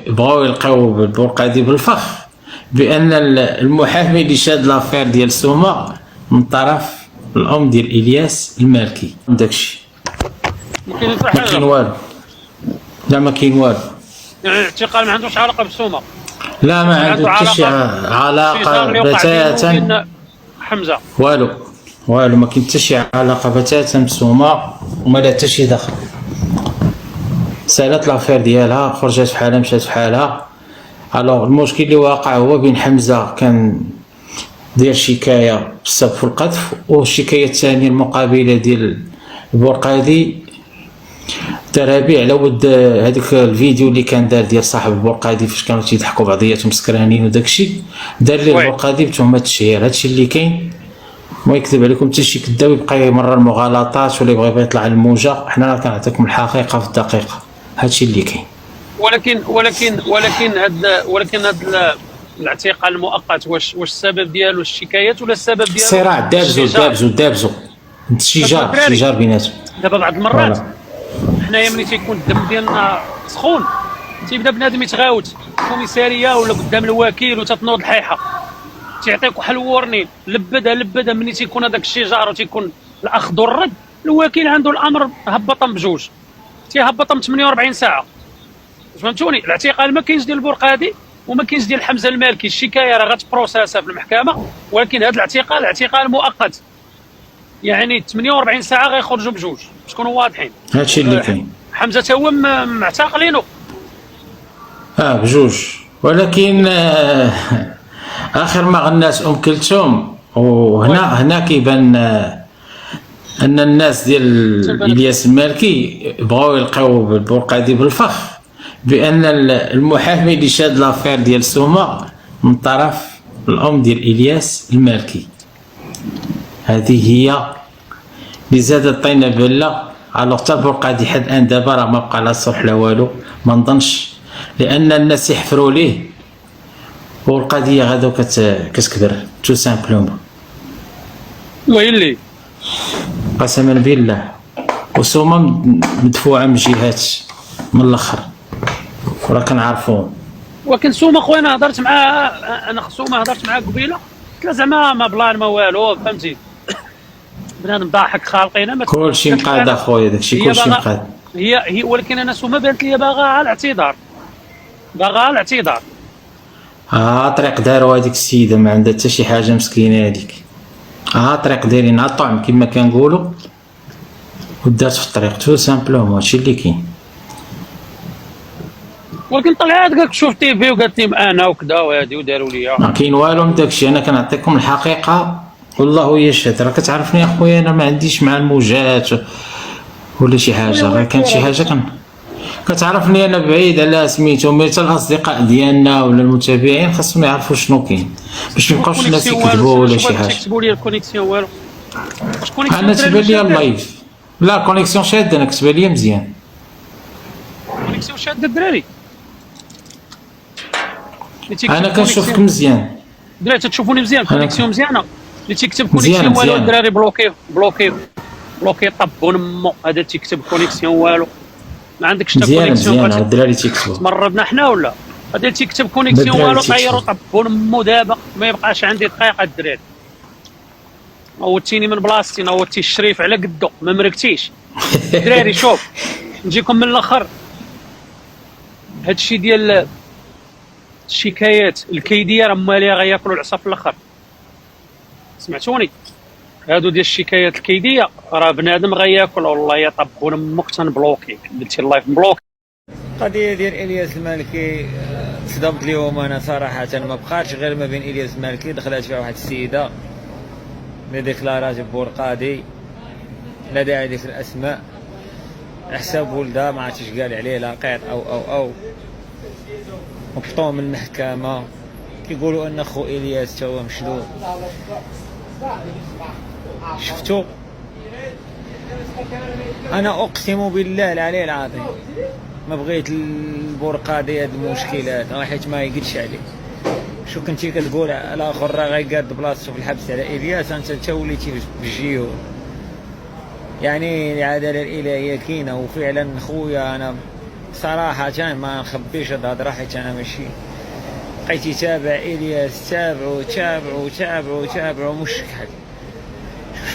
بغاو يلقاو بالبرقادي بالفخ بان المحامي اللي شاد لافير ديال سوما من طرف الام ديال الياس المالكي. داكشي ما كاين والو. لا ما كاين والو. يعني الاعتقال ما عندوش علاقه بالسومه. لا ما عنده حتى شي علاقه بتاتا. حمزه والو ما كاين حتى شي علاقه بتاتا بسومه وما لا حتى شي دخل. سالات لافير ديالها خرجت بحالها مشات بحالها. الوغ المشكل اللي واقع هو بين حمزه كان ديال شكايه بسبب في القذف، والشكايه الثانيه المقابله ديال البرقادي ترابيع على ود هذاك الفيديو اللي كان دار ديال صاحب البرقادي فاش كانوا تيضحكوا بعضياتهم سكرانين وداكشي، دار ليه البرقادي بتهمه التشهير. هادشي اللي كاين، ما يكذب عليكم حتى شي كذاب يبقى يمرر المغالطات ولا يبغي يطلع على الموجه. حنا راه كنعطيكم الحقيقه في الدقيقه. هادشي اللي كاين. ولكن هاد الاعتقال المؤقت واش السبب ديالو الشكايات ولا السبب ديالو الصراع دابزو شجار بيناتهم. دابا بعض المرات حنايا ملي تيكون الدم ديالنا سخون تيبدا بنادم يتغاوت في الكوميساريه ولا قدام الوكيل وتتنوض الحيحه، تيعطيك واحد الورنين لبدها ملي تيكون هذاك الشجار وتيكون الاخذ والرد. الوكيل عنده الامر هبطهم بجوج، تيهبطهم 48 ساعه. فهمتوني؟ الاعتقال ما كاينش ديال البرقادي وما كاينش ديال حمزه المالكي. الشكايه راه غتبروساسها في المحكمه، ولكن هذا اعتقال مؤقت، يعني 48 ساعه غيخرجوا بجوج باش نكونوا واضحين. هادشي اللي كاين. حمزه تا هو معتقلينه بجوج، ولكن اخر ما غنات كلثوم. وهنا كيبان ان الناس ديال الياس المالكي بغاو يلقاو بالبرقادي بالفخ بان المحامي اللي شاد لافير ديال سوما من طرف الام ديال الياس المالكي. هذه هي اللي زادت طينا بله. الوغ حتى البرقادي حد الان دابا راه ما بقى لا صلح لا والو، ما نظنش، لان الناس يحفروا ليه والقضيه غادو كتكبر تو سامبلومون. ويلي قسما بالله. وسوما مدفوعه من جهات من الاخر وراه كنعرفوهم. ولكن سوما خويا انا هضرت معاه قبيله، قلت زعما ما بلان ما والو، فهمتي؟ بنادم ضاحك خالقينا ما كلشي مقاد اخويا، داكشي كلشي مقاد. هي ولكن انا سوما بانت لي باغا على الاعتذار، طريق داروا هذيك السيده ما عندها حتى شي حاجه مسكينه هذيك. طريق دايرين على الطعم كما كنقولوا ودات في الطريق تو سامبلومون. هادشي اللي كاين. ولكن طلعت قالك شوف تيفي وقالت لي انا وكذا وهادي وداروا لي. ما كاين والو من داكشي. انا كنعطيكم الحقيقه والله يشهد. راه كتعرفني اخويا انا ما عنديش مع الموجات ولا شي حاجه، غير كانت شي حاجه كتعرفني انا بعيد على سميتو. حتى الاصدقاء ديالنا ولا المتابعين خاصهم يعرفوا شنو كاين باش ما يبقاوش الناس يكذبوا ولا شي حاجه. تكتبوا لي الكونيكسيون والو. انا تبان لي اللايف لا كونيكسيون شاده. انا كتبان لي مزيان كونيكسيون شاده الدراري. انا كنشوفك مزيان الدراري تتشوفوني مزيان. كونيكسيون مزيانه. اللي تيكتب كونيكسيون والو الدراري بلوكي طبون امو. هذا تيكتب كونيكسيون والو ما عندكش حتى كونيكسيون. مزيان الدراري تيكتبوا. تمرضنا حنا ولا هذا تيكتب كونيكسيون والو طيروا طبون امو. دابا ما يبقاش عندي دقيقه الدراري. عوضتيني من بلاصتي، عوضتي الشريف على قدو ما مركتيش. الدراري شوف نجيكم من الاخر. هادشي ديال الشكايات الكيديه راه ماليه غياكلوا العصا في الاخر. سمعتوني؟ هادو ديال الشكايات الكيديه راه بنادم غياكل. والله يا طبون امك تنبلوكي. درتي اللايف مبلوكي. القضيه ديال الياس المالكي صدمت اليوم انا صراحه. ما بقاتش غير ما بين الياس المالكي، دخلت فيها واحد السيده اللي ديكلارات بورقادي، لا داعي ذكر الاسماء، حساب ولدها ما عرفتش قال عليه لاقيط او مقطوع من المحكمه. كيقولوا ان خو الياس تا هو مشلول. شفتوا؟ انا اقسم بالله العلي العظيم ما بغيت البرقادي هاد المشكلات حيت ما يقدش عليه. شو كنتي كتقول الاخر راه غيقاد بلاصتو في الحبس على الياس، انت تا وليتي بالجيون. يعني العداله الالهيه كاينه. وفعلا خويا انا صراحة ما نخبيش هاد الهضرة حيت أنا ماشي بقيت يتابع إلياس، تابعو مش شحال.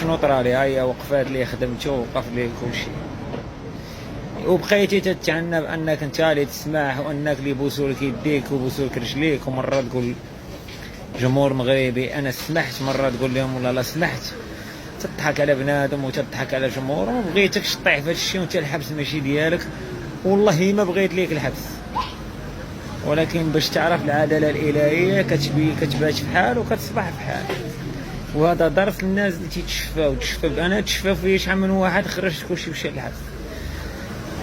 شنو طرالي؟ هيا وقفات لي خدمتو، وقف لي كلشي، وبقيتي تتعنى بانك انت اللي تسمح، وانك اللي يبوسولك يديك ويبوسولك رجليك، ومره تقول جمهور مغربي انا سمحت، مره تقول لهم والله لا سمحت. تضحك على بنادم وتضحك على جمهور، وما بغيتكش تطيح في هذا الشيء وانت الحبس ماشي ديالك. والله ما بغيت ليك الحبس، ولكن باش تعرف العداله الالهيه كتبات في حال وكتصبح في حال. وهذا درس للناس اللي تيتشفاو. انا تشفى فيا شحال من واحد خرجت كلشي مشى للحبس.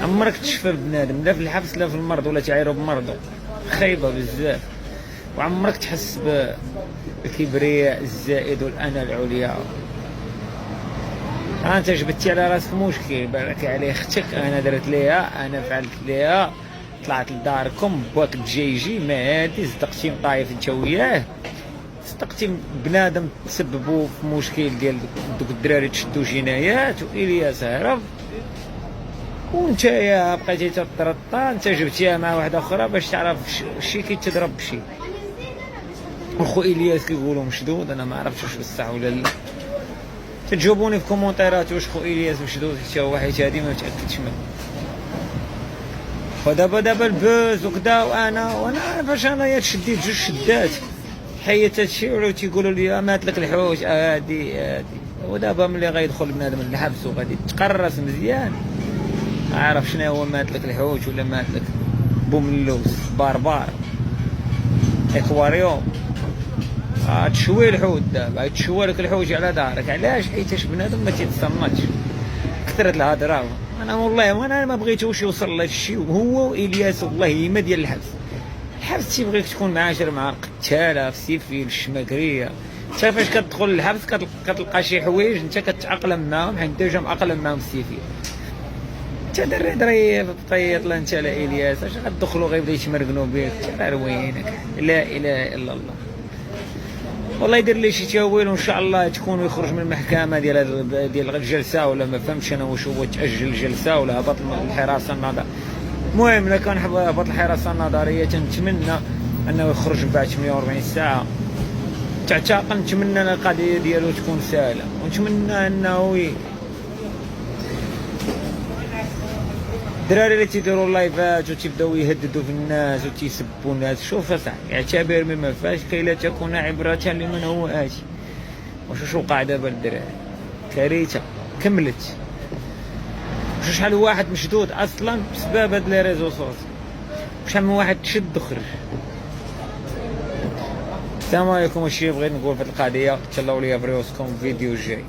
عمرك تشفى بنادم لا في الحبس لا في المرض، ولا تعايرو بمرضو، خايبه بزاف. وعمرك تحس بالكبرياء الزائد والانا العليا. انت جبتي على راسك مشكل، بالك عليه اختك، انا درت ليها، انا فعلت ليها، طلعت لداركم باك تجيجي ما هادي، صدقتي مطايف انت وياه، صدقتي بنادم تسببوا في مشكل ديال دوك الدراري تشدوا جنايات، وإلياس هرب، وانت يا بقيتي تترطى، انت جبتيها مع واحده اخرى باش تعرف شي كيتضرب بشي. وخو إلياس كيقولوا مشدود، انا ما عرفتش واش بصح ولا لا. تجاوبوني في كومونتيرات واش خو إلياس مشدود حتى هو، حيت هادي ما متاكدش منها. ودابا البوز وكذا، وانا فاش انايا تشديت جوج شدات حيت هادشي، ولاو تيقولوا لي مات لك الحوت هادي. ودابا ملي غيدخل بنادم للحبس وغادي تقرص مزيان، عارف شنو هو مات لك الحوت ولا مات لك بوملوس باربار اكواريوم. تشوي الحوت دابا، تشوي لك الحوت على دارك. علاش؟ حيتاش بنادم ما تيتصنتش. كثرت الهضره. انا والله انا ما بغيتوش يوصل لهذا الشيء، هو وإلياس والله ما ديال الحبس تيبغيك تكون معاشر مع القتاله في سيفيل الشماكريه. انت فاش كتدخل للحبس كتلقى شي حوايج انت كتاقلم معاهم، حيت ديجا مأقلم معاهم في السيفيل. انت دري ظريف طيط لا انت لا إلياس، اش غتدخلوا غيبدا يتمرقنوا بك؟ راه روينك. لا اله الا الله. والله يدير لي شي تاويل، وان شاء الله تكون يخرج من المحكمه ديال الجلسه، ولا ما فهمتش انا واش هو تاجل الجلسه ولا هبط الحراسه النظريه. المهم الا كان هبط الحراسه النظريه تنتمنى انه يخرج بعد 48 ساعه تعتقل. نتمنى القضيه ديالو تكون سهله، ونتمنى انه الدراري اللي تيديروا اللايفات وتيبداو يهددوا في الناس وتيسبوا الناس، شوف اصاحبي اعتبر مما فاش كي لا تكون عبرة لمن هو آتي. واش وقع دابا للدراري؟ كارثه كملت. شحال واحد مشدود اصلا بسبب هاد لي ريزو سوسيو، شحال من واحد تشد وخرج. السلام عليكم. هادشي بغيت نقول في القضيه، تهلاو ليا في راسكم. فيديو جاي.